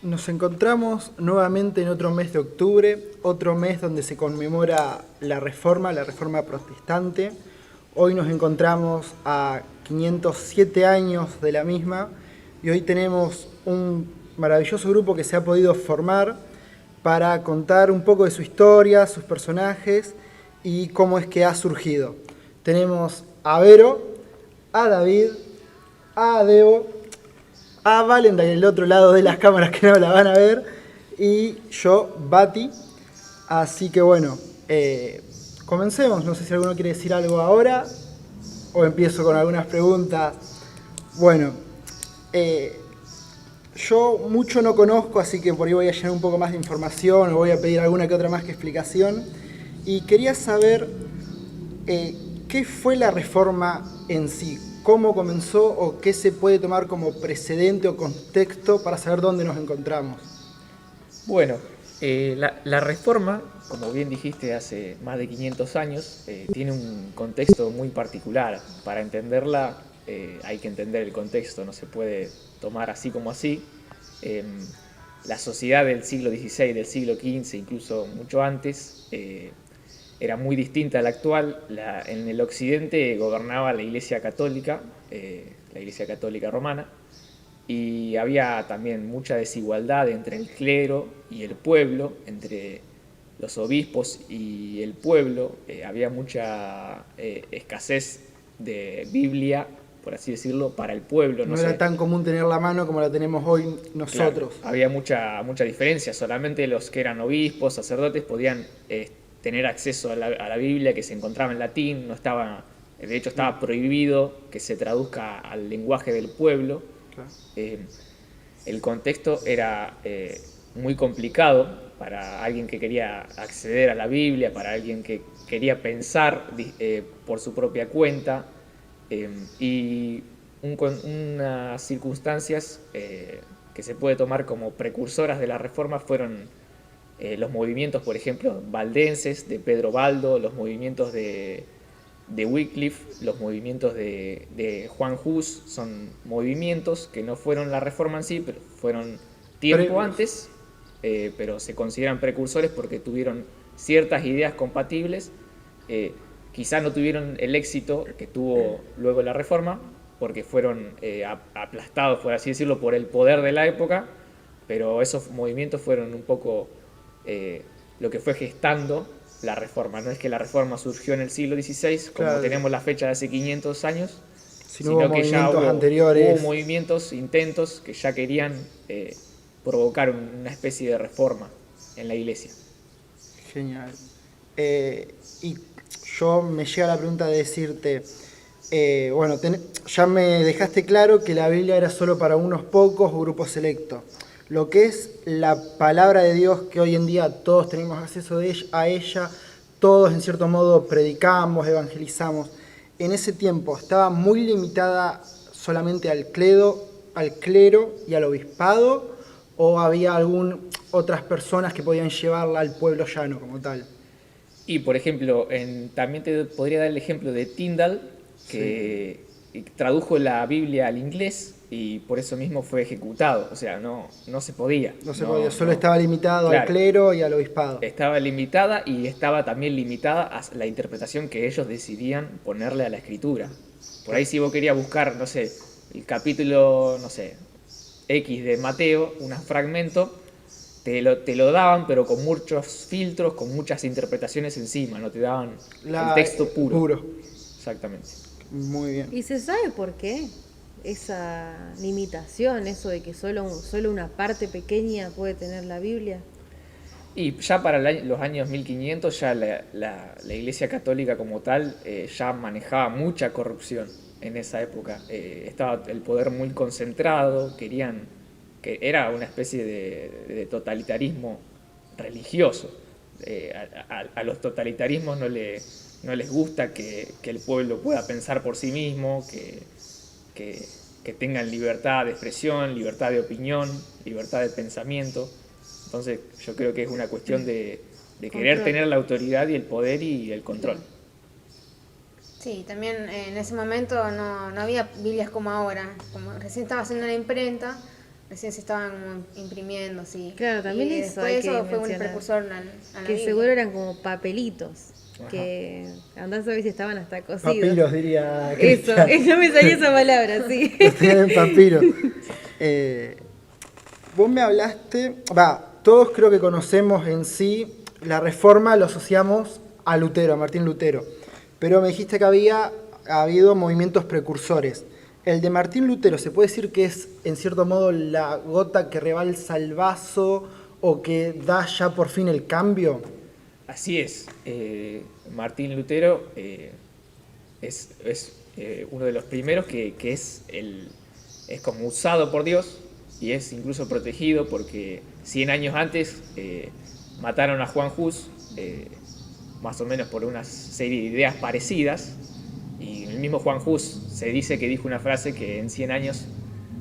Nos encontramos nuevamente en otro mes de octubre, otro mes donde se conmemora la Reforma protestante. Hoy nos encontramos a 507 años de la misma y hoy tenemos un maravilloso grupo que se ha podido formar para contar un poco de su historia, sus personajes y cómo es que ha surgido. Tenemos a Vero, a David, a Debo, a Valen en el otro lado de las cámaras que no la van a ver, y yo, Bati. Así que bueno, comencemos. No sé si alguno quiere decir algo ahora o empiezo con algunas preguntas. Bueno, yo mucho no conozco, así que por ahí voy a llenar un poco más de información o voy a pedir alguna que otra más que explicación. Y quería saber qué fue la Reforma en sí, cómo comenzó o qué se puede tomar como precedente o contexto para saber dónde nos encontramos. Bueno, la Reforma, como bien dijiste, hace más de 500 años, tiene un contexto muy particular. Para entenderla hay que entender el contexto, no se puede tomar así como así. La sociedad del siglo XVI, del siglo XV, incluso mucho antes, era muy distinta a la actual. En el occidente gobernaba la Iglesia Católica, la Iglesia Católica Romana, y había también mucha desigualdad entre el clero y el pueblo, entre los obispos y el pueblo. Había mucha escasez de Biblia, por así decirlo, para el pueblo. No era tan común tener la mano como la tenemos hoy nosotros. Claro, había mucha diferencia. Solamente los que eran obispos, sacerdotes, podían tener acceso a la Biblia, que se encontraba en latín. No estaba, de hecho, estaba prohibido que se traduzca al lenguaje del pueblo. Claro. El contexto era muy complicado para alguien que quería acceder a la Biblia, para alguien que quería pensar por su propia cuenta, y unas circunstancias que se puede tomar como precursoras de la Reforma fueron los movimientos, por ejemplo, valdenses de Pedro Baldo, los movimientos de Wycliffe, los movimientos de Juan Hus. Son movimientos que no fueron la Reforma en sí, pero fueron tiempo antes, pero se consideran precursores porque tuvieron ciertas ideas compatibles. Quizá no tuvieron el éxito que tuvo luego la Reforma, porque fueron aplastados, por así decirlo, por el poder de la época, pero esos movimientos fueron un poco lo que fue gestando la Reforma. No es que la Reforma surgió en el siglo XVI, como claro, tenemos la fecha de hace 500 años, sino que ya hubo movimientos, intentos que ya querían provocar una especie de reforma en la Iglesia. Genial. Y yo me llega la pregunta de decirte, bueno, ya me dejaste claro que la Biblia era solo para unos pocos o grupos selectos. Lo que es la palabra de Dios, que hoy en día todos tenemos acceso a ella, todos en cierto modo predicamos, evangelizamos. En ese tiempo estaba muy limitada solamente al clero y al obispado, o había otras personas que podían llevarla al pueblo llano como tal. Y por ejemplo, también te podría dar el ejemplo de Tyndall, que tradujo la Biblia al inglés y por eso mismo fue ejecutado. O sea, no se podía. No se podía, solo estaba limitado al clero y al obispado. Estaba limitada, y estaba también limitada a la interpretación que ellos decidían ponerle a la escritura. Por ahí si vos querías buscar, no sé, el capítulo, no sé, X de Mateo, un fragmento, te lo daban, pero con muchos filtros, con muchas interpretaciones encima, no te daban el texto puro. Exactamente. Muy bien. ¿Y se sabe por qué esa limitación, eso de que solo una parte pequeña puede tener la Biblia? Y ya para los años 1500 ya la Iglesia Católica como tal ya manejaba mucha corrupción en esa época. Estaba el poder muy concentrado, que era una especie de totalitarismo religioso. A los totalitarismos no les gusta que el pueblo pueda pensar por sí mismo, que tengan libertad de expresión, libertad de opinión, libertad de pensamiento. Entonces yo creo que es una cuestión de querer tener la autoridad y el poder y el control. Sí, también en ese momento no había Biblias como ahora. Como recién estaba haciendo la imprenta, recién se estaban como imprimiendo, sí. Claro, también y eso después hay que eso fue un mencionar. precursor a la Que Biblia. seguro eran como papelitos. Ajá. Que andás a ver si estaban hasta cosidos. Papiros, diría Eso, Cristian. no me salía esa palabra, sí. Los tenían en papiro. Vos me hablaste, todos creo que conocemos en sí, la Reforma lo asociamos a Lutero, a Martín Lutero, pero me dijiste que había habido movimientos precursores. El de Martín Lutero, ¿se puede decir que es en cierto modo la gota que rebalsa el vaso o que da ya por fin el cambio? Así es. Martín Lutero es uno de los primeros que es como usado por Dios y es incluso protegido porque 100 años antes mataron a Juan Hus, más o menos por una serie de ideas parecidas, y el mismo Juan Hus se dice que dijo una frase que en 100 años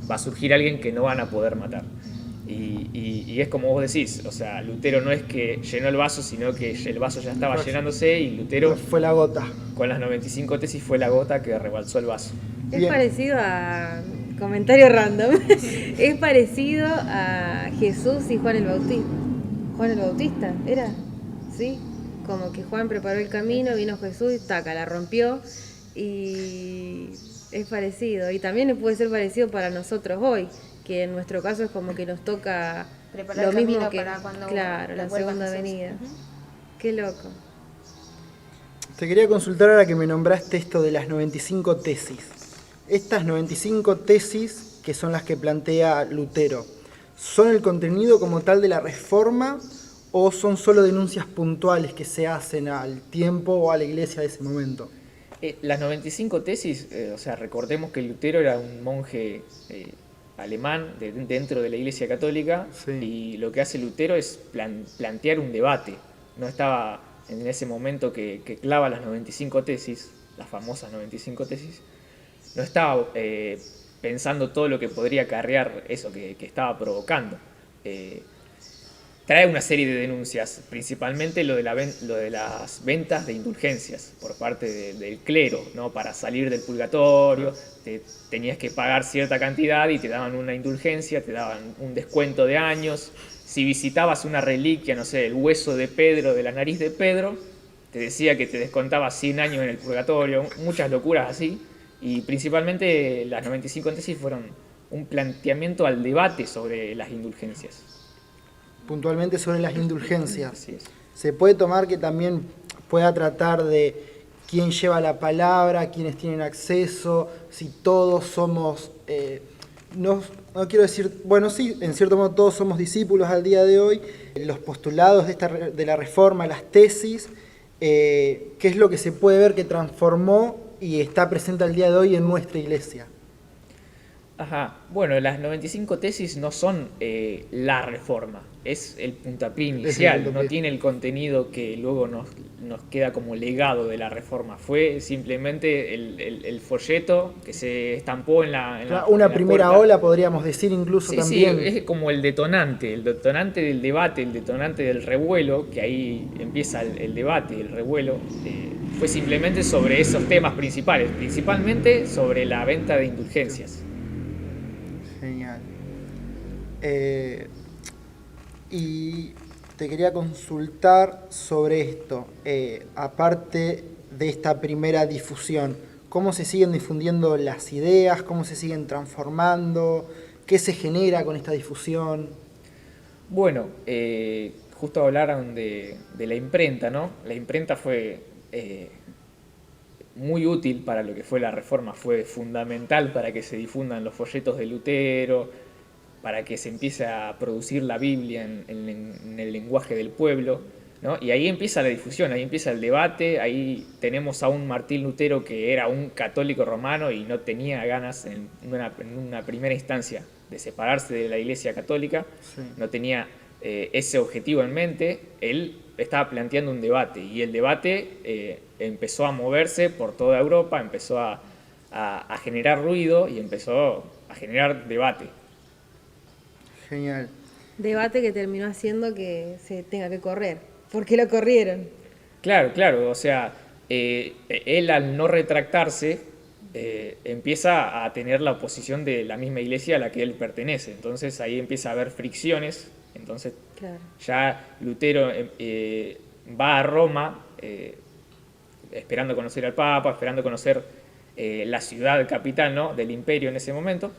va a surgir alguien que no van a poder matar. Y es como vos decís, o sea, Lutero no es que llenó el vaso, sino que el vaso ya estaba llenándose y Lutero Fue la gota. con las 95 tesis fue la gota que rebalsó el vaso. Es Bien. parecido a. Comentario random. Es parecido a Jesús y Juan el Bautista. Juan el Bautista, ¿era? ¿Sí? Como que Juan preparó el camino, vino Jesús y taca, la rompió. Y es parecido. Y también puede ser parecido para nosotros hoy, que en nuestro caso es como que nos toca Preparar lo el mismo camino que. para cuando Claro, la vuelva segunda Jesús. venida. Qué loco. Te quería consultar ahora que me nombraste esto de las 95 tesis. Estas 95 tesis, que son las que plantea Lutero, ¿son el contenido como tal de la Reforma o son solo denuncias puntuales que se hacen al tiempo o a la iglesia de ese momento? Las 95 tesis, o sea, recordemos que Lutero era un monje alemán dentro de la Iglesia Católica, Sí. y lo que hace Lutero es plantear un debate. No estaba en ese momento que clava las 95 tesis, las famosas 95 tesis, no estaba pensando todo lo que podría acarrear eso que estaba provocando. Trae una serie de denuncias, principalmente lo de las ventas de indulgencias por parte del clero, ¿no? Para salir del purgatorio, tenías que pagar cierta cantidad y te daban una indulgencia, te daban un descuento de años. Si visitabas una reliquia, no sé, el hueso de Pedro, de la nariz de Pedro, te decía que te descontaba 100 años en el purgatorio, muchas locuras así. Y principalmente las 95 tesis fueron un planteamiento al debate sobre las indulgencias. Puntualmente sobre las indulgencias. Así es. Se puede tomar que también pueda tratar de quién lleva la palabra, quiénes tienen acceso, si todos somos, no quiero decir, bueno, sí, en cierto modo todos somos discípulos al día de hoy, los postulados de la Reforma, las tesis, qué es lo que se puede ver que transformó y está presente al día de hoy en nuestra iglesia. Ajá, bueno, las 95 tesis no son la reforma, es el puntapié inicial, no tiene el contenido que luego nos queda como legado de la reforma, fue simplemente el folleto que se estampó en la una en la primera puerta. ola, podríamos decir incluso Sí, también. sí, es como el detonante del debate, el detonante del revuelo, que ahí empieza el debate, el revuelo, fue simplemente sobre esos temas principales, principalmente sobre la venta de indulgencias. Genial. Y te quería consultar sobre esto, aparte de esta primera difusión, ¿cómo se siguen difundiendo las ideas? ¿Cómo se siguen transformando? ¿Qué se genera con esta difusión? Bueno, justo hablaron de la imprenta, ¿no? La imprenta fue muy útil para lo que fue la reforma, fue fundamental para que se difundan los folletos de Lutero, para que se empiece a producir la Biblia en el lenguaje del pueblo, ¿no? Y ahí empieza la difusión, ahí empieza el debate, ahí tenemos a un Martín Lutero que era un católico romano y no tenía ganas en una primera instancia de separarse de la Iglesia Católica, Sí. no tenía ese objetivo en mente, él estaba planteando un debate y el debate empezó a moverse por toda Europa, empezó a generar ruido y empezó a generar debate. Genial. Debate que terminó haciendo que se tenga que correr. ¿Por qué lo corrieron? Claro, o sea, él al no retractarse empieza a tener la oposición de la misma iglesia a la que él pertenece. Entonces ahí empieza a haber fricciones. Entonces Claro. ya Lutero va a Roma esperando conocer al Papa, esperando conocer la ciudad capital, ¿no?, del imperio en ese momento,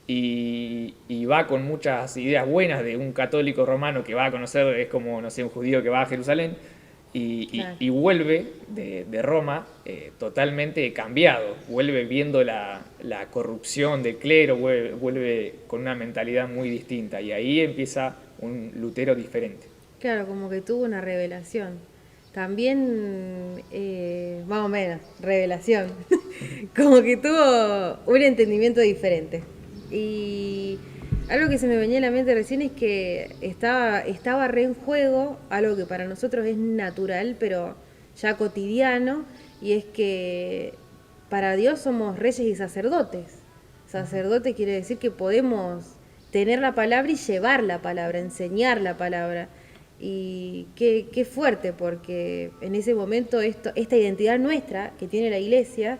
y va con muchas ideas buenas de un católico romano que va a conocer, es como, no sé, un judío que va a Jerusalén, Claro. y vuelve de Roma totalmente cambiado, vuelve viendo la corrupción del clero, vuelve con una mentalidad muy distinta, y ahí empieza un Lutero diferente. Claro, como que tuvo una revelación. También, más o menos, revelación. Como que tuvo un entendimiento diferente. Y algo que se me venía a la mente recién es que estaba re en juego algo que para nosotros es natural, pero ya cotidiano, y es que para Dios somos reyes y sacerdotes. Sacerdote quiere decir que podemos tener la palabra y llevar la palabra, enseñar la palabra. Y qué fuerte, porque en ese momento esta identidad nuestra que tiene la iglesia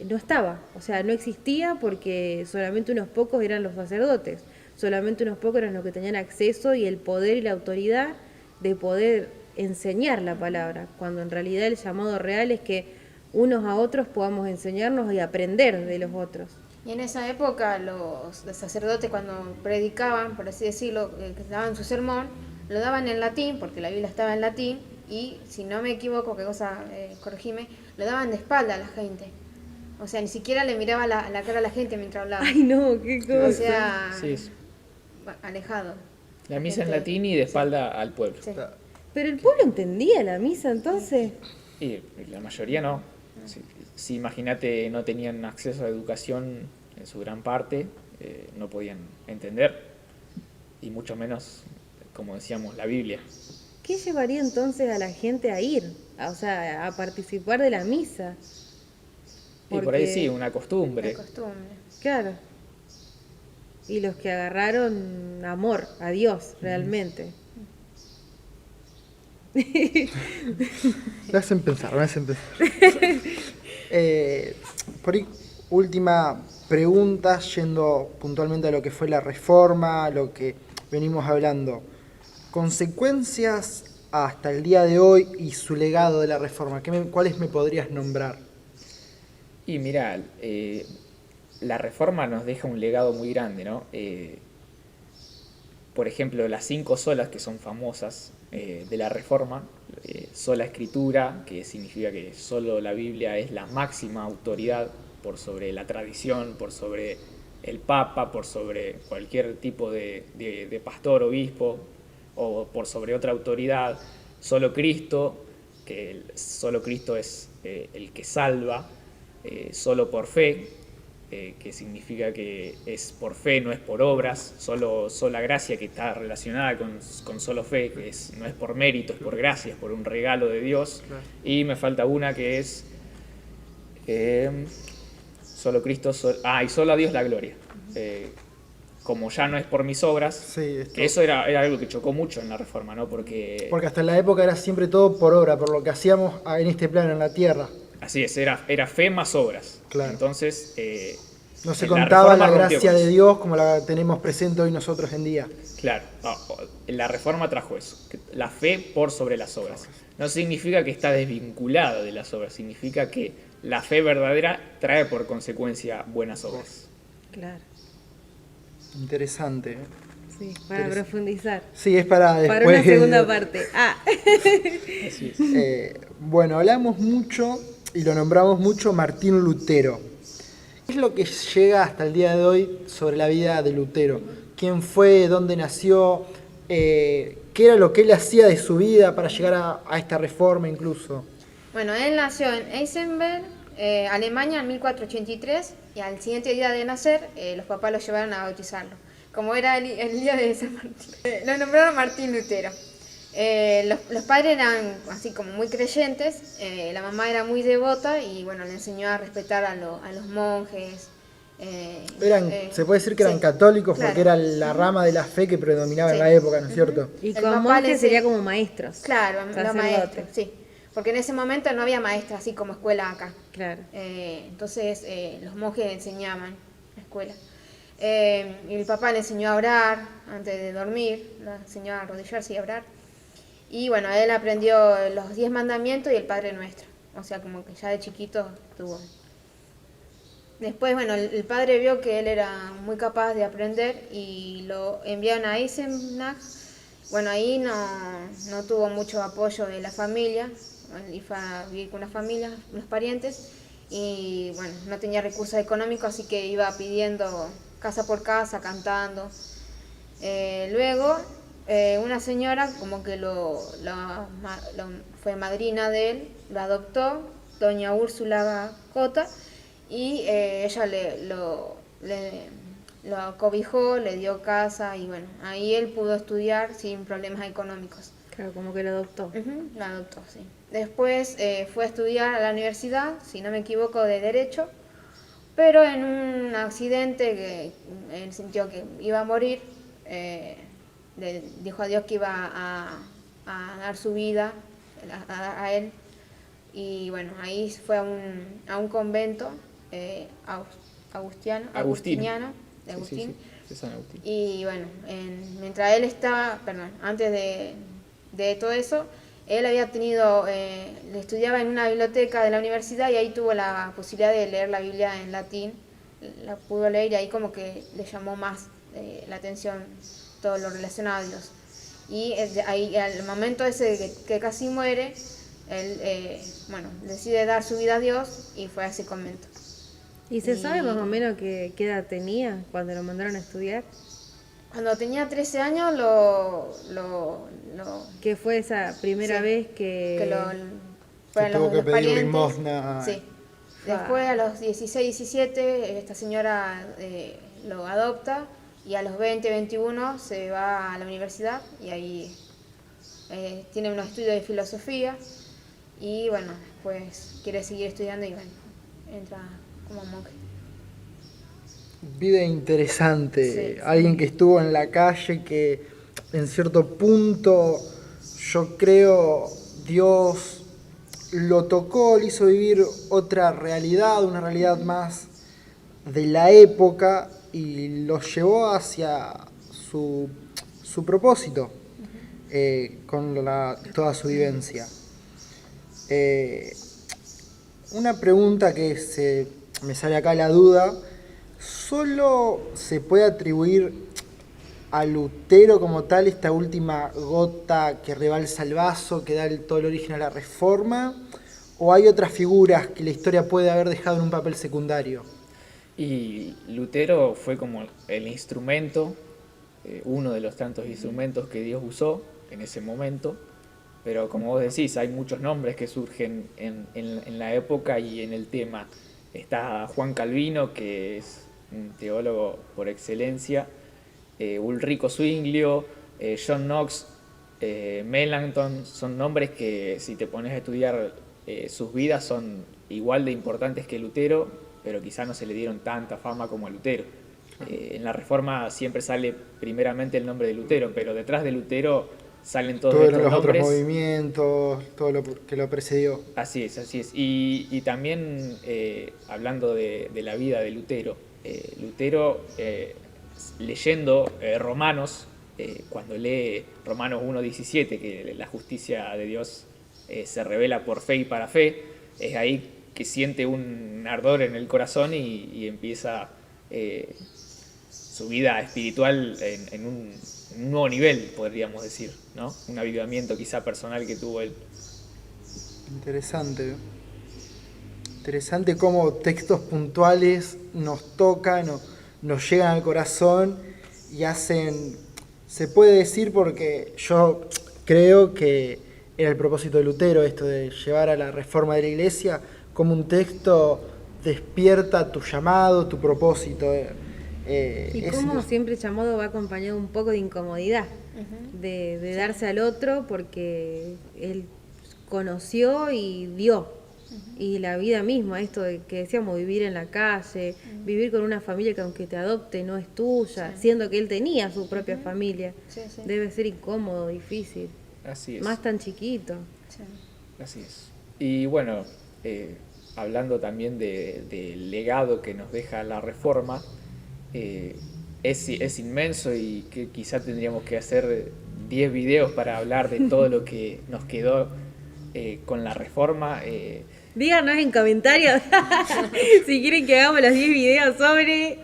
no estaba, o sea, no existía porque solamente unos pocos eran los sacerdotes, solamente unos pocos eran los que tenían acceso y el poder y la autoridad de poder enseñar la palabra, cuando en realidad el llamado real es que unos a otros podamos enseñarnos y aprender de los otros. Y en esa época los sacerdotes cuando predicaban, por así decirlo, que daban su sermón, lo daban en latín, porque la Biblia estaba en latín, y si no me equivoco, qué cosa, corregime, lo daban de espalda a la gente. O sea, ni siquiera le miraba la cara a la gente mientras hablaba. Ay, no, qué cosa. O sea, Sí, alejado. la misa en gente- latín y de espalda al pueblo. Sí. Pero el pueblo entendía la misa entonces. Y la mayoría no. Si imagínate, no tenían acceso a educación en su gran parte, no podían entender, y mucho menos, como decíamos, la Biblia. ¿Qué llevaría entonces a la gente a ir? O sea, a participar de la misa. Y por ahí Porque- sí, una costumbre. La costumbre. Claro. Y los que agarraron amor a Dios, realmente. Me hacen pensar, me hacen pensar. Por ahí, última pregunta, yendo puntualmente a lo que fue la reforma, a lo que venimos hablando. Consecuencias hasta el día de hoy y su legado de la reforma. ¿Cuáles me podrías nombrar? Y mira, la reforma nos deja un legado muy grande, ¿no? Por ejemplo, las 5 solas que son famosas de la reforma, sola escritura, que significa que solo la Biblia es la máxima autoridad por sobre la tradición, por sobre el Papa, por sobre cualquier tipo de pastor, obispo, o por sobre otra autoridad. Solo Cristo, que solo Cristo es el que salva. Solo por fe, que significa que es por fe, no es por obras. Sola gracia, que está relacionada con solo fe, que no es por mérito, es por gracia, es por un regalo de Dios. Claro. Y me falta una que es solo Cristo, y solo a Dios la gloria. Como ya no es por mis obras, Sí, esto- que eso era algo que chocó mucho en la reforma, ¿no? Porque Porque hasta en la época era siempre todo por obra, por lo que hacíamos en este plano, en la tierra. así es, era fe más obras. Claro. Entonces, No se la contaba reforma la rompió gracia con de eso. Dios como la tenemos presente hoy nosotros en día. Claro, la reforma trajo eso, la fe por sobre las obras. No significa que está desvinculada de las obras, significa que la fe verdadera trae por consecuencia buenas obras. Claro, Interesante. sí, para profundizar. Sí, es para después. Para una segunda parte. Así es. Bueno, hablamos mucho y lo nombramos mucho Martín Lutero. ¿Qué es lo que llega hasta el día de hoy sobre la vida de Lutero? ¿Quién fue? ¿Dónde nació? ¿Qué era lo que él hacía de su vida para llegar a esta reforma incluso? Bueno, él nació en Eisenberg, Alemania, en 1483, y al siguiente día de nacer, los papás lo llevaron a bautizarlo. Como era el día de San Martín, lo nombraron Martín Lutero. Los padres eran así como muy creyentes, la mamá era muy devota y bueno, le enseñó a respetar a los monjes. Se puede decir que eran sí, católicos claro. porque era la rama de la fe que predominaba en Sí. la época, ¿no es cierto? Y El con papá monjes le sería enseñó- como maestros. Claro, los sacerdotes. maestros, sí. porque en ese momento no había maestra, así como escuela acá. Claro. Entonces los monjes enseñaban en la escuela. Y el papá le enseñó a orar antes de dormir, le enseñó a arrodillarse y a orar. Y bueno, él aprendió los 10 mandamientos y el Padre Nuestro. O sea, como que ya de chiquito tuvo. Después, bueno, el padre vio que él era muy capaz de aprender y lo enviaron a Eisenach. Bueno, ahí no tuvo mucho apoyo de la familia, y fue a vivir con una familia, unos parientes, y bueno, no tenía recursos económicos, así que iba pidiendo casa por casa, cantando. Luego, una señora como que fue madrina de él, lo adoptó, doña Úrsula Cota, y ella lo acobijó, le dio casa y bueno, ahí él pudo estudiar sin problemas económicos. Claro, como que lo adoptó. Lo adoptó, sí. Después fue a estudiar a la universidad, si no me equivoco, de Derecho, pero en un accidente él sintió que iba a morir, le dijo a Dios que iba a dar su vida a él, y bueno, ahí fue a un convento agustiniano de Agustín. Sí, San Agustín. Y bueno, mientras él estaba, antes de todo eso, él había tenido, estudiaba en una biblioteca de la universidad y ahí tuvo la posibilidad de leer la Biblia en latín, la pudo leer y ahí como que le llamó más la atención todo lo relacionado a Dios. Y ahí, al momento ese que casi muere, él decide dar su vida a Dios y fue a ese convento. ¿Y se sabe más o menos qué edad tenía cuando lo mandaron a estudiar? Cuando tenía 13 años ¿Qué fue esa primera vez que que tuvo que los pedir parientes? limosna? Sí. Después a los 16, 17 esta señora lo adopta y a los 20, 21 se va a la universidad y ahí tiene unos estudios de filosofía y bueno, después quiere seguir estudiando y bueno, entra como monje. Vida interesante, Sí. alguien que estuvo en la calle, que en cierto punto yo creo Dios lo tocó, le hizo vivir otra realidad, una realidad más de la época y lo llevó hacia su propósito con toda su vivencia. Una pregunta que me sale acá la duda. ¿Solo se puede atribuir a Lutero como tal esta última gota que rebalsa el vaso, que da todo el origen a la Reforma? ¿O hay otras figuras que la historia puede haber dejado en un papel secundario? Y Lutero fue como el instrumento, uno de los tantos instrumentos que Dios usó en ese momento, pero como vos decís, hay muchos nombres que surgen en la época y en el tema. Está Juan Calvino, que es un teólogo por excelencia, Ulrico Zwinglio, John Knox, Melanchthon, son nombres que si te pones a estudiar sus vidas son igual de importantes que Lutero, pero quizá no se le dieron tanta fama como a Lutero. En la Reforma siempre sale primeramente el nombre de Lutero, pero detrás de Lutero salen todos estos los nombres. otros movimientos, todo lo que lo precedió. Así es, así es. Y también hablando de la vida de Lutero, leyendo Romanos, cuando lee Romanos 1:17, que la justicia de Dios se revela por fe y para fe, es ahí que siente un ardor en el corazón y empieza su vida espiritual en un nuevo nivel, podríamos decir, ¿no? Un avivamiento quizá personal que tuvo él. Interesante. Interesante cómo textos puntuales nos tocan, nos llegan al corazón y hacen, se puede decir, porque yo creo que era el propósito de Lutero esto de llevar a la reforma de la iglesia, como un texto despierta tu llamado, tu propósito. Y como siempre el llamado va acompañado un poco de incomodidad, de darse al otro porque él conoció y dio. Y la vida misma, esto de que decíamos, vivir en la calle, vivir con una familia que aunque te adopte no es tuya, siendo que él tenía su propia familia, debe ser incómodo, difícil. Así es. Más tan chiquito. Sí. Así es. Y bueno, hablando también del legado que nos deja la Reforma, es inmenso y que quizá tendríamos que hacer 10 videos para hablar de todo lo que nos quedó con la Reforma. Díganos en comentarios si quieren que hagamos los 10 videos sobre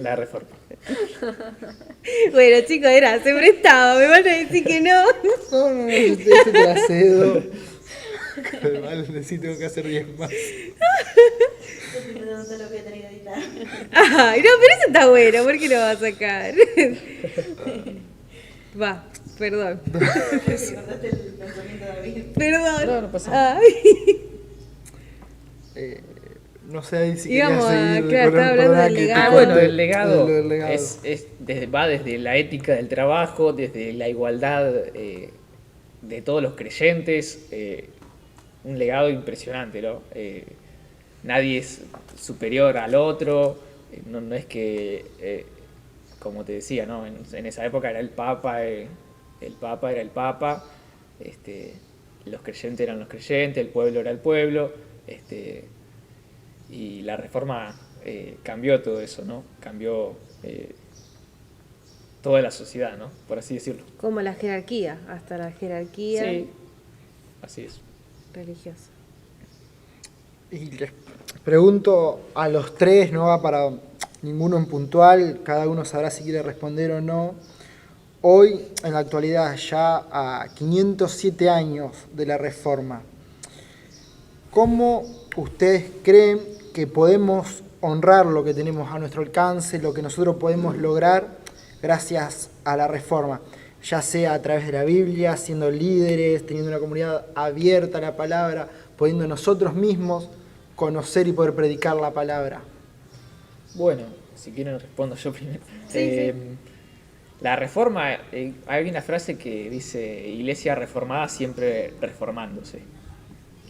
La Reforma. Bueno, chicos, se prestaba, me van a decir que no. No, yo te la cedo. Vale, sí tengo que hacer 10 más. Ay, no, pero eso está bueno, ¿por qué lo va a sacar? Va, perdón. Perdón. No, no pasa nada. Ay. No sé si Íbamos querías a- seguir claro, con el estaba hablando programa del que- legado. Bueno, el legado, del legado. va desde la ética del trabajo, desde la igualdad de todos los creyentes, un legado impresionante, ¿no? Nadie es superior al otro, no es que, como te decía, ¿no? En esa época era el Papa era el Papa, los creyentes eran los creyentes, el pueblo era el pueblo, y la Reforma cambió todo eso, ¿no? Cambió toda la sociedad, ¿no? Por así decirlo. Como la jerarquía, hasta la jerarquía Sí, así es. religiosa. Y les pregunto a los tres, no va para ninguno en puntual, cada uno sabrá si quiere responder o no. Hoy, en la actualidad, ya a 507 años de la Reforma, ¿cómo ustedes creen que podemos honrar lo que tenemos a nuestro alcance, lo que nosotros podemos lograr gracias a la Reforma? Ya sea a través de la Biblia, siendo líderes, teniendo una comunidad abierta a la palabra, pudiendo nosotros mismos conocer y poder predicar la palabra. Bueno, si quieren respondo yo primero. Sí. La Reforma, hay una frase que dice, iglesia reformada siempre reformándose.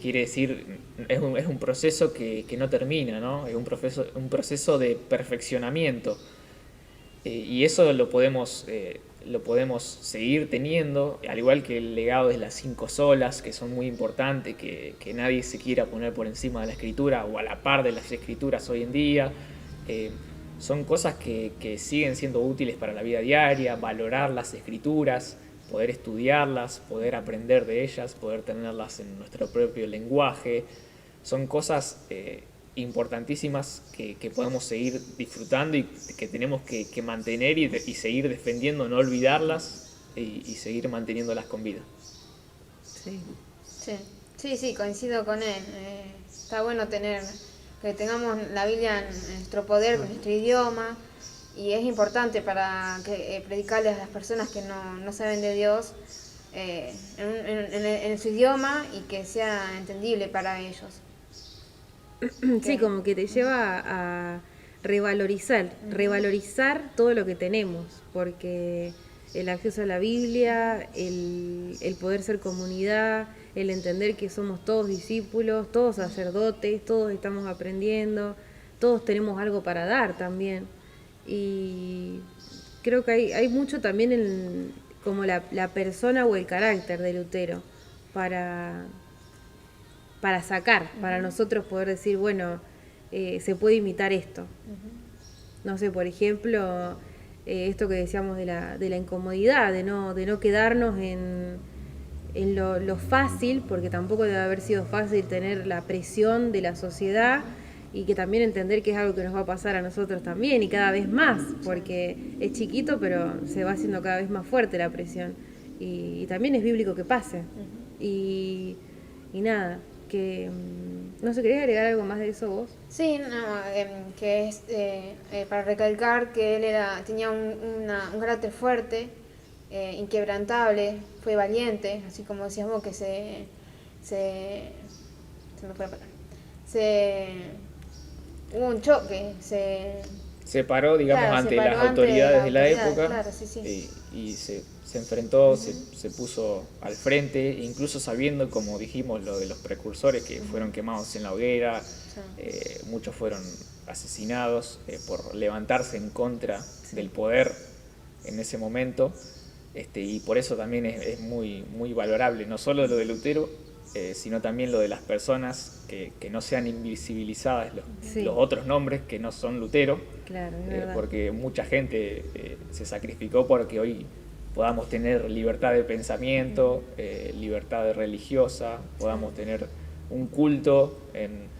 Quiere decir, es un proceso que no termina, ¿no? Es un proceso de perfeccionamiento. Y eso lo podemos seguir teniendo, al igual que el legado de las 5 solas, que son muy importantes, que nadie se quiera poner por encima de la escritura o a la par de las escrituras hoy en día. Son cosas que siguen siendo útiles para la vida diaria, valorar las escrituras, poder estudiarlas, poder aprender de ellas, poder tenerlas en nuestro propio lenguaje. Son cosas importantísimas que podemos seguir disfrutando y que tenemos que mantener y seguir defendiendo, no olvidarlas y seguir manteniéndolas con vida. Sí. Sí, coincido con él. Está bueno que tengamos la Biblia en nuestro poder, con nuestro idioma, y es importante para predicarles a las personas que no saben de Dios en su idioma y que sea entendible para ellos. Sí, como que te lleva a revalorizar todo lo que tenemos, porque el acceso a la Biblia, el poder ser comunidad, el entender que somos todos discípulos, todos sacerdotes, todos estamos aprendiendo, todos tenemos algo para dar también. Y creo que hay mucho también en como la persona o el carácter de Lutero para sacar, para nosotros poder decir, bueno, se puede imitar esto. No sé, por ejemplo, esto que decíamos de la incomodidad, de no quedarnos en lo fácil, porque tampoco debe haber sido fácil tener la presión de la sociedad, y que también entender que es algo que nos va a pasar a nosotros también y cada vez más, porque es chiquito pero se va haciendo cada vez más fuerte la presión, y también es bíblico que pase. Y nada, que no sé, ¿querías agregar algo más de eso vos? Sí, que es para recalcar que él tenía un carácter fuerte, inquebrantable, fue valiente, así como decías vos, que se me fue la palabra. Hubo un choque, Se paró, digamos, Claro, ante se paró las ante autoridades las de la autoridades, época, claro, sí. y se enfrentó, se puso al frente, incluso sabiendo, como dijimos, lo de los precursores que fueron quemados en la hoguera, muchos fueron asesinados por levantarse en contra del poder en ese momento, y por eso también es muy, muy valorable, no solo lo de Lutero, sino también lo de las personas, que no sean invisibilizadas Sí. los otros nombres que no son Lutero, Claro, es verdad. porque mucha gente se sacrificó porque hoy podamos tener libertad de pensamiento, libertad religiosa, podamos tener un culto en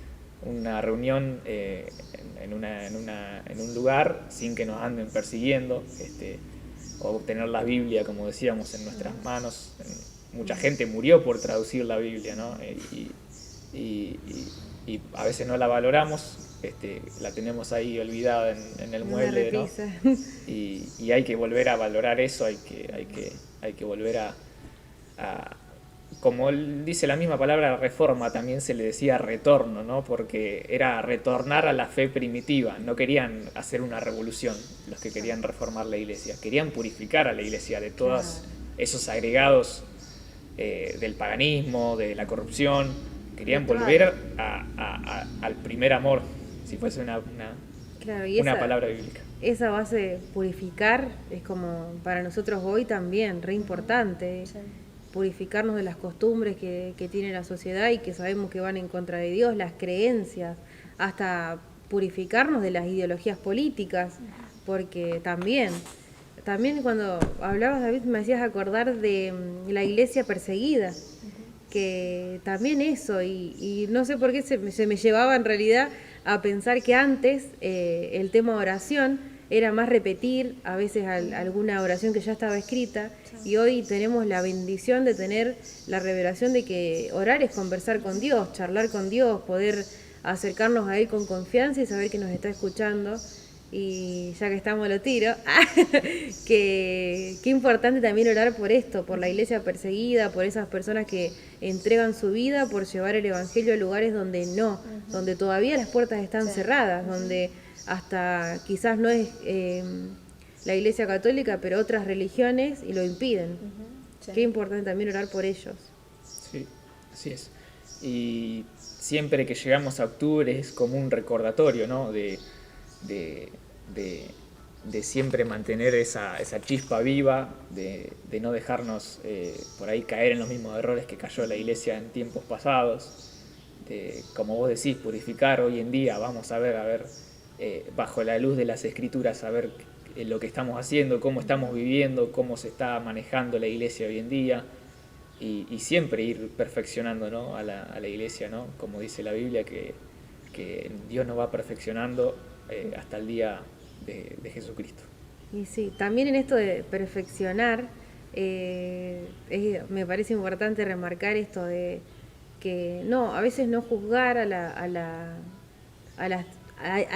una reunión en un lugar sin que nos anden persiguiendo, o tener la Biblia, como decíamos, en nuestras manos. Mucha gente murió por traducir la Biblia, ¿no? Y a veces no la valoramos, la tenemos ahí olvidada en el Una mueble, ¿no? repisa. Y hay que volver a valorar eso, hay que volver a, como él dice la misma palabra reforma, también se le decía retorno, ¿no? Porque era retornar a la fe primitiva. No querían hacer una revolución los que querían reformar la iglesia, querían purificar a la iglesia de todos esos agregados del paganismo, de la corrupción. Querían volver al primer amor, si fuese Claro, y una palabra bíblica. esa base de purificar es como para nosotros hoy también, re importante. Sí. Purificarnos de las costumbres que tiene la sociedad y que sabemos que van en contra de Dios, las creencias, hasta purificarnos de las ideologías políticas, porque también cuando hablabas, David, me hacías acordar de la iglesia perseguida, que también eso, y no sé por qué se me llevaba en realidad a pensar que antes el tema oración era más repetir a veces alguna oración que ya estaba escrita, y hoy tenemos la bendición de tener la revelación de que orar es conversar con Dios, charlar con Dios, poder acercarnos a Él con confianza y saber que nos está escuchando. Y ya que estamos lo tiro, qué importante también orar por esto, por la iglesia perseguida, por esas personas que entregan su vida por llevar el evangelio a lugares donde donde todavía las puertas están cerradas, donde hasta quizás no es la iglesia católica, pero otras religiones y lo impiden. Sí. Qué importante también orar por ellos. Sí, así es. Y siempre que llegamos a octubre es como un recordatorio, ¿no? De siempre mantener esa chispa viva, de no dejarnos por ahí caer en los mismos errores que cayó la iglesia en tiempos pasados, de, como vos decís, purificar hoy en día. Vamos a ver bajo la luz de las escrituras, a ver lo que estamos haciendo, cómo estamos viviendo, cómo se está manejando la iglesia hoy en día, y siempre ir perfeccionando, ¿no? a la iglesia, ¿no? Como dice la Biblia, que Dios nos va perfeccionando hasta el día de Jesucristo. Y sí, también en esto de perfeccionar, me parece importante remarcar esto de que a veces no juzgar a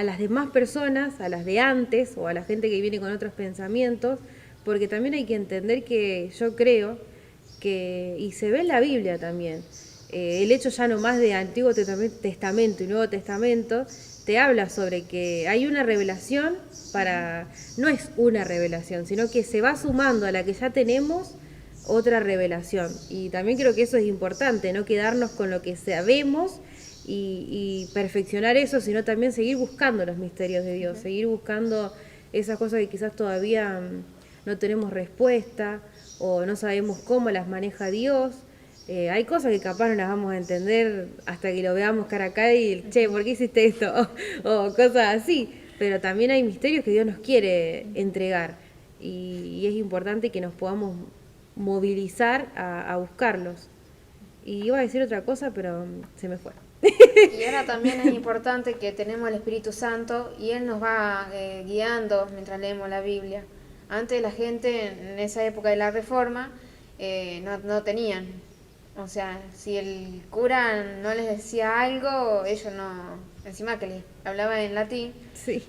las demás personas, a las de antes o a la gente que viene con otros pensamientos, porque también hay que entender que yo creo que, y se ve en la Biblia también, el hecho ya no más de Antiguo Testamento y Nuevo Testamento, te habla sobre que hay una revelación no es una revelación, sino que se va sumando a la que ya tenemos otra revelación. Y también creo que eso es importante, no quedarnos con lo que sabemos y perfeccionar eso, sino también seguir buscando los misterios de Dios, seguir buscando esas cosas que quizás todavía no tenemos respuesta o no sabemos cómo las maneja Dios. Hay cosas que capaz no las vamos a entender hasta que lo veamos cara a cara y, che, ¿por qué hiciste esto? O cosas así. Pero también hay misterios que Dios nos quiere entregar y es importante que nos podamos movilizar a buscarlos. Y iba a decir otra cosa, pero se me fue. Y ahora también es importante que tenemos el Espíritu Santo y Él nos va guiando mientras leemos la Biblia. Antes la gente, en esa época de la Reforma, no tenían. O sea, si el cura no les decía algo, ellos no, encima que les hablaban en latín, Sí.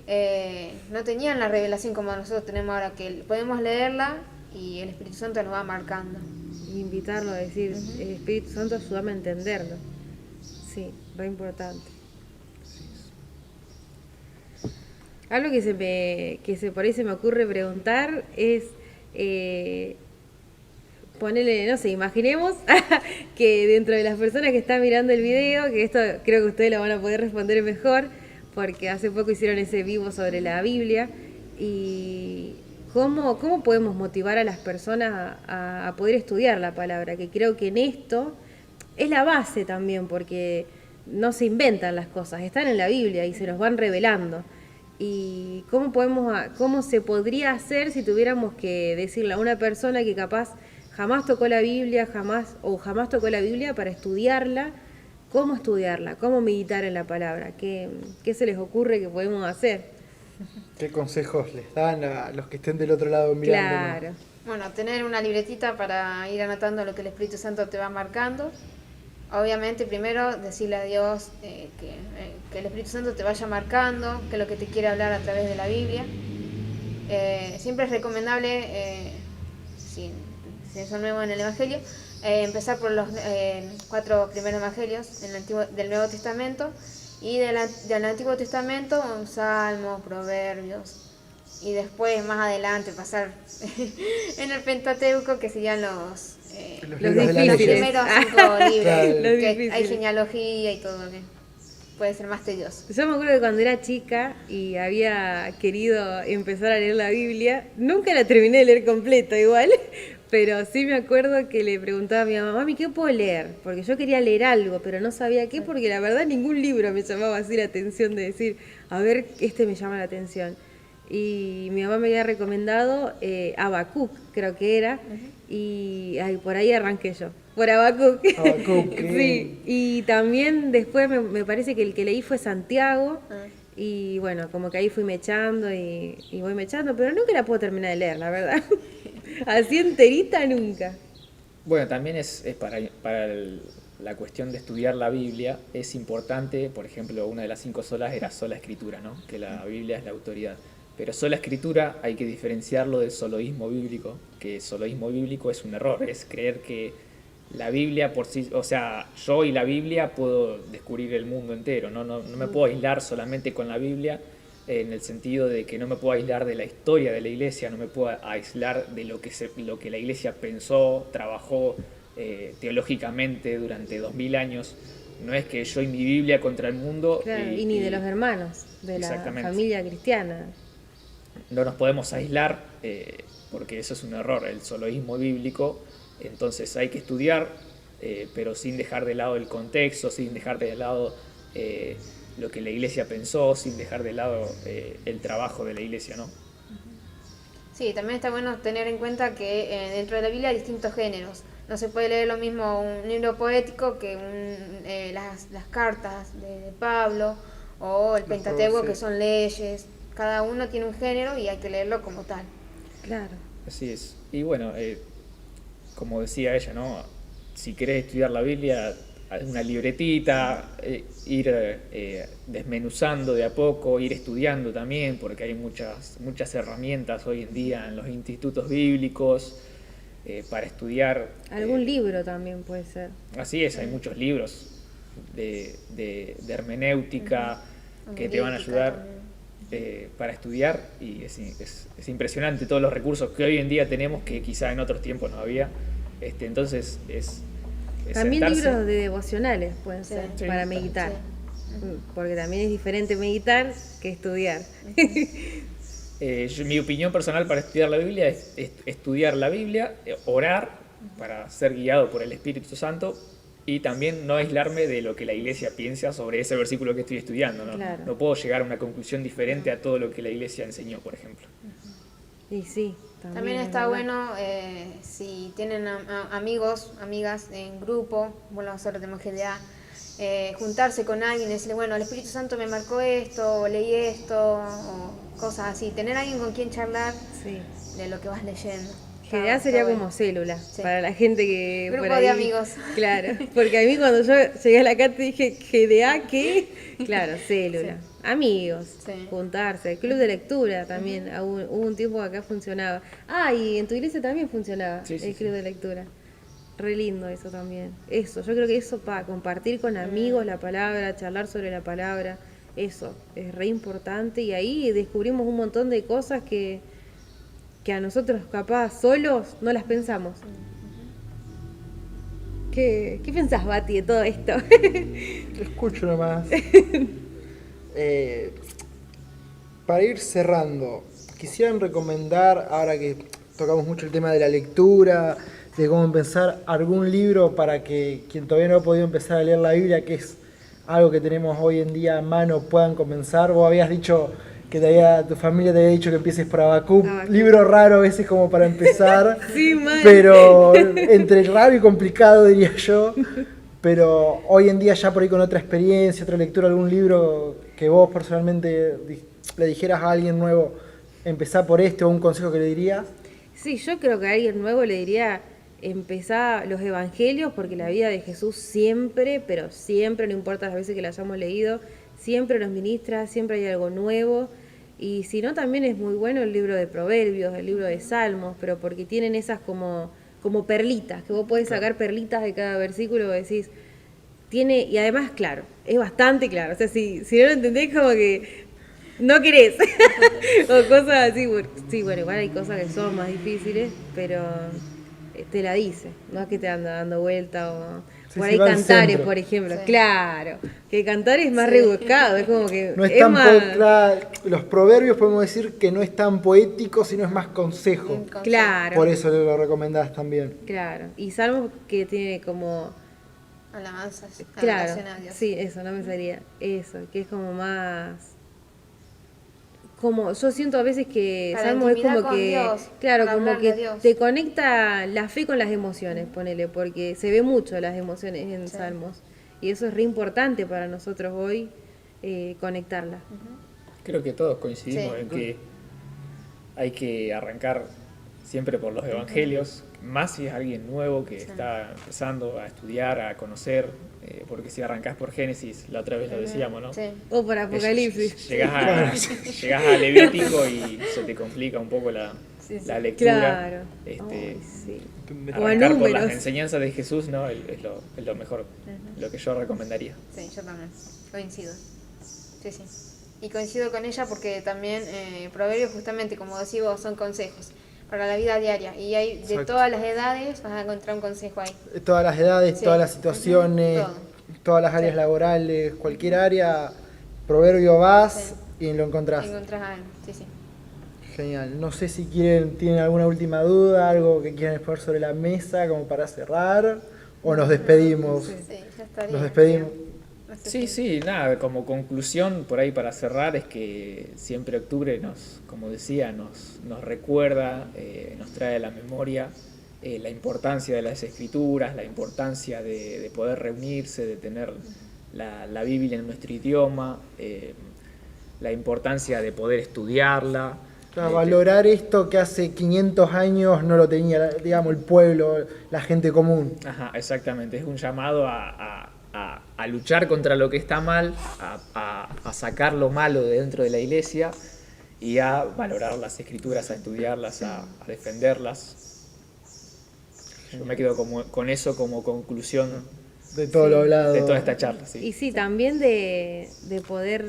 no tenían la revelación como nosotros tenemos ahora, que podemos leerla y el Espíritu Santo nos va marcando. Invitarlo a decir, Espíritu Santo, ayúdame a entenderlo. Sí, re importante. Algo que por ahí se me ocurre preguntar es, ponele, no sé, imaginemos que dentro de las personas que están mirando el video, que esto creo que ustedes lo van a poder responder mejor, porque hace poco hicieron ese vivo sobre la Biblia, y cómo podemos motivar a las personas a poder estudiar la palabra, que creo que en esto es la base también, porque no se inventan las cosas, están en la Biblia y se nos van revelando. ¿Y cómo se podría hacer si tuviéramos que decirle a una persona que capaz jamás tocó la Biblia, jamás tocó la Biblia para estudiarla, cómo meditar en la palabra? ¿Qué se les ocurre que podemos hacer? ¿Qué consejos les dan a los que estén del otro lado mirándonos? Claro. Bueno, tener una libretita para ir anotando lo que el Espíritu Santo te va marcando. Obviamente, primero decirle a Dios que el Espíritu Santo te vaya marcando, que es lo que te quiere hablar a través de la Biblia. Siempre es recomendable, si son nuevos en el Evangelio, empezar por los 4 primeros Evangelios del Nuevo Testamento, y del Antiguo Testamento, Salmos, Proverbios, y después más adelante pasar en el Pentateuco, que serían los libros de la los ley. primeros 5 libros, Claro. Los que difíciles. hay genealogía y todo, que puede ser más tedioso. Yo me acuerdo que cuando era chica y había querido empezar a leer la Biblia, nunca la terminé de leer completa igual, pero sí me acuerdo que le preguntaba a mi mamá, mami, ¿qué puedo leer? Porque yo quería leer algo, pero no sabía qué, porque la verdad ningún libro me llamaba así la atención de decir, a ver, este me llama la atención. Y mi mamá me había recomendado Habacuc, creo que era, y por ahí arranqué yo, por Habacuc. Habacuc, Sí, y también después me parece que el que leí fue Santiago, y bueno, como que ahí fui mechando y voy mechando, pero nunca la puedo terminar de leer, la verdad. Así enterita nunca. Bueno, también es para la cuestión de estudiar la Biblia, es importante, por ejemplo, una de las 5 solas era sola escritura, ¿no? Que la Biblia es la autoridad. Pero sola escritura hay que diferenciarlo del soloísmo bíblico, que soloísmo bíblico es un error, es creer que la Biblia por sí, o sea, yo y la Biblia puedo descubrir el mundo entero, no me puedo aislar solamente con la Biblia, en el sentido de que no me puedo aislar de la historia de la Iglesia, no me puedo aislar de lo que la Iglesia pensó, trabajó teológicamente durante 2000 años. No es que yo y mi Biblia contra el mundo. Claro, y ni de los hermanos, de la Exactamente. familia cristiana. No nos podemos aislar, porque eso es un error, el soloísmo bíblico. Entonces hay que estudiar, pero sin dejar de lado el contexto, sin dejar de lado lo que la Iglesia pensó, sin dejar de lado el trabajo de la Iglesia, ¿no? Sí, también está bueno tener en cuenta que dentro de la Biblia hay distintos géneros. No se puede leer lo mismo un libro poético que las cartas de Pablo, o el Pentateuco, que son leyes. Cada uno tiene un género y hay que leerlo como tal. Claro. Así es. Y bueno, como decía ella, ¿no? Si querés estudiar la Biblia, una libretita, ir desmenuzando de a poco, ir estudiando también, porque hay muchas herramientas hoy en día en los institutos bíblicos para estudiar. Algún libro también puede ser. Así es, hay muchos libros de hermenéutica que te van a ayudar para estudiar, y es impresionante todos los recursos que hoy en día tenemos que quizá en otros tiempos no había. Entonces es También sentarse. libros de devocionales pueden ser Sí. para Sí. meditar. Porque también es diferente meditar que estudiar. Mi opinión personal para estudiar la Biblia es estudiar la Biblia, orar para ser guiado por el Espíritu Santo, y también no aislarme de lo que la Iglesia piensa sobre ese versículo que estoy estudiando, ¿no? Claro. No puedo llegar a una conclusión diferente a todo lo que la Iglesia enseñó, por ejemplo. Y sí, También es está verdad. bueno si tienen amigos, amigas en grupo, bueno, nosotros tenemos GDA, juntarse con alguien y decirle, bueno, el Espíritu Santo me marcó esto, o leí esto, o cosas así. Tener alguien con quien charlar Sí. de lo que vas leyendo. GDA Está sería bueno. como célula, Sí. para la gente que Grupo por ahí... de amigos. Claro, porque a mí cuando yo llegué a la carta dije, ¿GDA qué? Claro, célula. Amigos, Sí. juntarse, club de lectura también, hubo un tiempo que acá funcionaba. Ah, y en tu iglesia también funcionaba Sí, sí, el club de lectura. Re lindo eso también. Eso, yo creo que eso para compartir con amigos la palabra, charlar sobre la palabra, eso es re importante, y ahí descubrimos un montón de cosas que a nosotros capaz solos no las pensamos. ¿Qué pensás, Bati, de todo esto? Te escucho nomás. Para ir cerrando, quisieran recomendar, ahora que tocamos mucho el tema de la lectura, de cómo empezar, algún libro para que quien todavía no ha podido empezar a leer la Biblia, que es algo que tenemos hoy en día a mano, puedan comenzar? Vos habías dicho que tu familia te había dicho que empieces por Habacuc, libro raro a veces como para empezar, Sí, mal. pero entre raro y complicado diría yo, pero hoy en día ya por ahí con otra experiencia, otra lectura, algún libro que vos personalmente le dijeras a alguien nuevo, empezá por este, o un consejo que le dirías. Sí, yo creo que a alguien nuevo le diría empezar los evangelios, porque la vida de Jesús siempre, pero siempre, no importa las veces que la hayamos leído, siempre nos ministra, siempre hay algo nuevo. Y si no, también es muy bueno el libro de Proverbios, el libro de Salmos, pero porque tienen esas como perlitas, que vos podés sacar perlitas de cada versículo y decís, tiene, y además, claro, es bastante claro. O sea, si no lo entendés, como que no querés. O cosas así. Sí, bueno, igual hay cosas que son más difíciles, pero te la dice. No es que te anda dando vuelta o... Sí, por sí, ahí va al Cantares, centro. por ejemplo. Sí. Claro. Que Cantares es más Sí. rebuscado. Es como que... No es tan más... claro, los proverbios podemos decir que no es tan poético, sino es más consejo. Claro. Por eso lo recomendás también. Claro. Y Salmos que tiene como... Alabanzas, Claro, adoración a Dios. sí, eso, no me salía. Eso, que es como más... Como, yo siento a veces que Para Salmos es intimidad como con que... Dios, claro, para como hablarle a que Dios. te conecta la fe con las emociones, ponele, porque se ve mucho las emociones en Sí. Salmos. Y eso es re importante para nosotros hoy, conectarla. Creo que todos coincidimos Sí. en que hay que arrancar siempre por los evangelios, más si es alguien nuevo que está empezando a estudiar, a conocer, porque si arrancás por Génesis, la otra vez lo decíamos, ¿no? Sí. O por Apocalipsis. Llegás a Levítico y se te complica un poco la lectura. Claro. Este, Ay, sí. O a arrancar por las números. enseñanzas de Jesús, ¿no? Es lo mejor, lo que yo recomendaría. Sí, yo también. Coincido. Sí, sí. Y coincido con ella porque también Proverbios, justamente, como decís vos, son consejos para la vida diaria. Y hay de Exacto. todas las edades vas a encontrar un consejo ahí. Todas las edades, Sí. todas las situaciones, Todo. todas las áreas Sí. laborales, cualquier área, proverbio vas y lo encontrás. Encontrás algo. Sí, sí. Genial. No sé si tienen alguna última duda, algo que quieran exponer sobre la mesa como para cerrar, o nos despedimos. Sí, ya estaría. Nos despedimos. Sí, nada, como conclusión por ahí para cerrar es que siempre octubre como decía, nos recuerda, nos trae a la memoria la importancia de las escrituras, la importancia de poder reunirse, de tener la Biblia en nuestro idioma, la importancia de poder estudiarla. Para valorar esto que hace 500 años no lo tenía, digamos, el pueblo, la gente común. Ajá, exactamente, es un llamado a luchar contra lo que está mal, a sacar lo malo de dentro de la iglesia y a valorar las escrituras, a estudiarlas, a defenderlas. Yo me quedo con eso como conclusión De todo lo hablado. de toda esta charla. Sí. Y sí, también de poder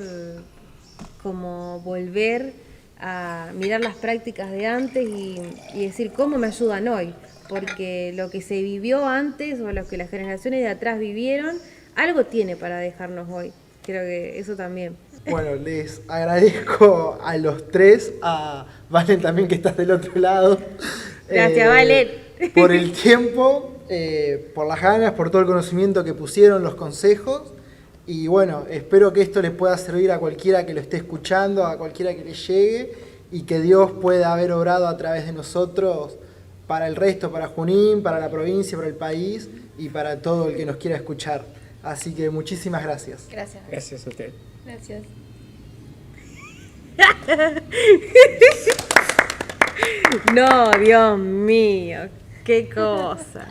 como volver a mirar las prácticas de antes y decir cómo me ayudan hoy, porque lo que se vivió antes o lo que las generaciones de atrás vivieron, algo tiene para dejarnos hoy. Creo que eso también. Bueno, les agradezco a los tres, a Valen también que estás del otro lado. Gracias, Valen. Por el tiempo, por las ganas, por todo el conocimiento que pusieron, los consejos. Y bueno, espero que esto les pueda servir a cualquiera que lo esté escuchando, a cualquiera que le llegue, y que Dios pueda haber obrado a través de nosotros para el resto, para Junín, para la provincia, para el país y para todo el que nos quiera escuchar. Así que muchísimas gracias. Gracias. Gracias a usted. Gracias. No, Dios mío, qué cosa.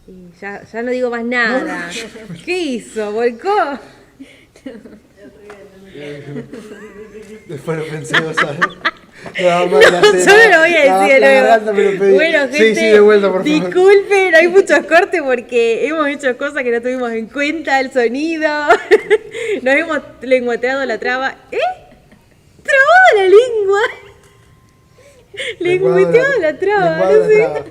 Y ya no digo más nada. ¿Qué hizo? ¿Volcó? Después lo pensé, vos sabés. No, mal la Yo cena. no lo voy a decir de La nuevo. garganta me lo pedí. Bueno, gente, Sí, de vuelta, por favor. disculpen, hay muchos cortes porque hemos hecho cosas que no tuvimos en cuenta, el sonido. Nos hemos lenguateado la traba. ¡Trabó la lengua! Lenguateado la traba, Lenguado no la sé. traba.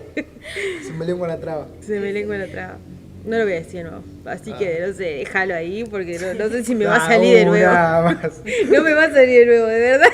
Se me lengua la traba. Se me lengua la traba. No lo voy a decir de nuevo. Así que no sé, déjalo ahí porque no sé si me va a salir de nuevo. Nada más. No me va a salir de nuevo, de verdad.